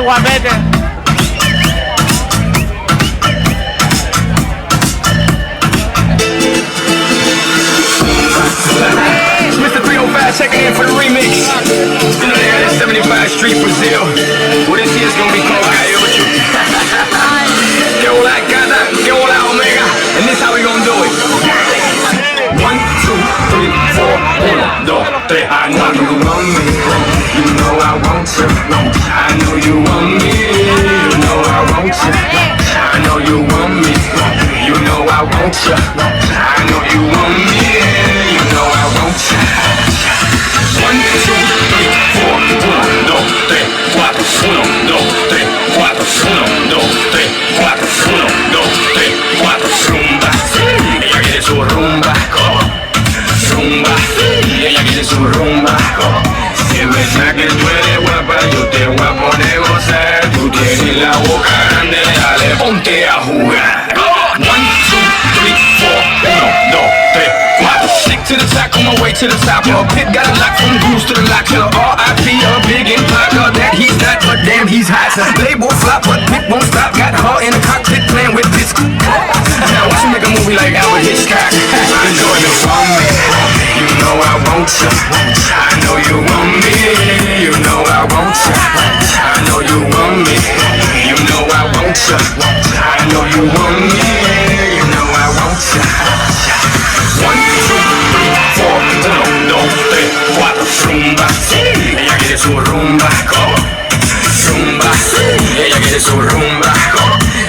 Guapete. Mr. 305 checking in for the remix. You know they had that 75 Street Brazil. Well, this year's gonna be called Calle Ocho. Que hola casa, que hola omega. And this how we gonna do it. 1, 2, 3, 4, 1, 2, 3. I know you want me. You know I want you. I know you want me. You know I want you. I know you want me. You know I want you. I know you want me. You know I want you. 1, 2, 3, 4, 1, 2, 3, 4, 1, 2, 3, 4, 1, 2, 3, 4, 1, 2, 3, 4, rumba. Ella quiere su rumba, rumba. Ella quiere su rumba. Si es verdad que tú eres guapa, yo te voy a poner gozar. Tú tienes la boca grande, dale, ponte a jugar. 1, 2, 3, 4, 1, 2, 3, 4. Stick to the top, on my way to the top. Pit got a lock from goose to the lock. R.I.P. a big empire. That he's not, but damn he's hot. Label flop, but Pit won't stop. Got her in the cockpit playing with this. Now watch me make a movie like Albert Hitchcock. I know you want me. You know I want you. I know you want me. You know I want you. I know you want me. You know I want you. I know you want me. You know I want you. 1, 2, 3, 4, 1, 2, 3, 4, rumba. Ella quiere su rumba, rumba. Ella quiere su rumba.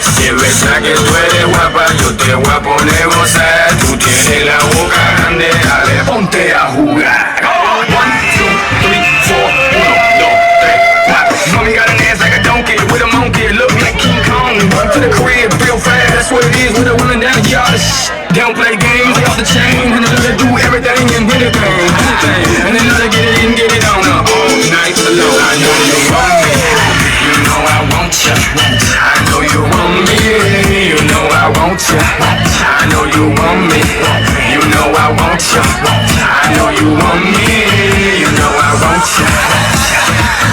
Si es verdad que tú eres guapa, yo te voy a poner gozar. Tú tienes la boca grande, dale, ponte a jugar. 1, 2, 3, 4, 1, 2, 3, 4. Mommy got an ass like a donkey with a monkey, look like King Kong. Run to the crib real fast, that's what it is with a woman down the yard. They don't play games, they off the chain, and they love to do everything and anything. And they love to get it in, get it on all night long. I know you want me, you know I want you. I know you want me, you know I want you. I know you want me, you know I want you. I know you want me, you know I want you.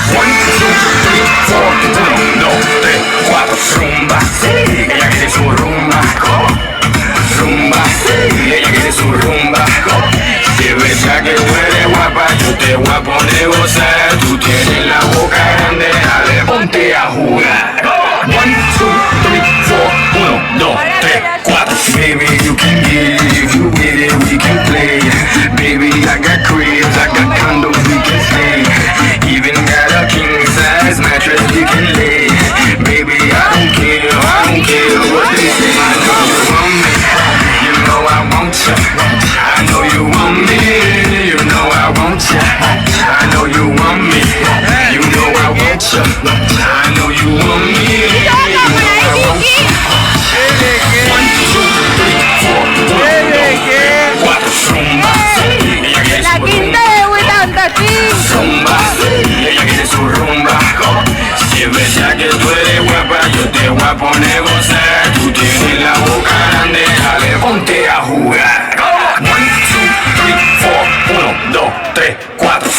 1, 2, 3, 4, 1, 2, 3, 4, rumba. Ella quiere su rumba, rumba. Ella quiere su rumba. Si es verdad que tú eres guapa, yo te voy a poner gozar. Tú tienes la boca grande, dale, ponte a jugar. 1, 2, 3, 4, 1, 2, 3, 4. Baby, you can get it, if you with it, we can play. Baby, I got cribs, I got condos, we can stay. Even got a king size mattress we can lay. Baby, I don't care what they say. I know you want me, you know I want you. I know you want me, you know I want you. I know you want me, you know I want you. I know you want me, you know I want you. 1, 2, 3, 4, 1, 2, 3, 4, rumba. Ella quiere su rumba. Rumba, ella quiere su rumba. Si es verdad que tú eres guapa, yo te voy a poner gozar. Tú tienes la boca grande, dale, ponte a jugar. 1, 2, 3, 4, 1, 2, 3, 4.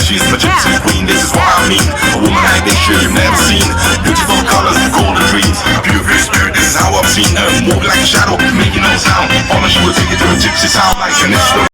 She's my gypsy queen, this is what I mean. A woman like this you've never seen. Beautiful colors, golden dreams. Pure spirit, this is how I've seen her. Move like a shadow, making no sound. Promise she will take it to a gypsy sound like an instrument.